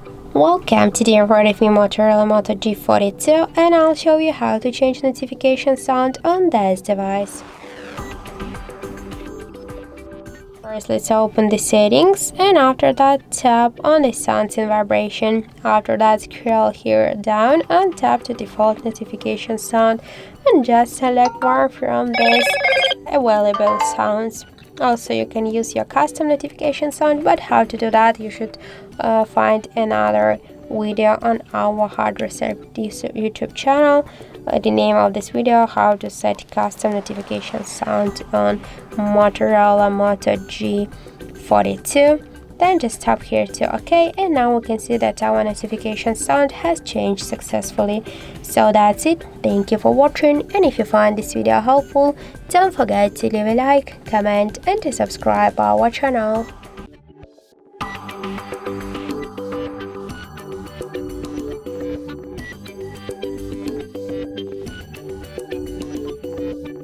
Welcome, today I'm part of my Motorola Moto G42 and I'll show you how to change notification sound on this device. First, let's open the settings and after that tap on the sounds and vibration. After that, scroll here down and tap to default notification sound and just select one from these available sounds. Also, you can use your custom notification sound, but how to do that you should find another video on our HardReset YouTube channel. The name of this video: how to set custom notification sound on Motorola Moto G42. Then just tap here to OK, and now we can see that our notification sound has changed successfully. So that's it. Thank you for watching, and if you find this video helpful, don't forget to leave a like, comment and to subscribe our channel.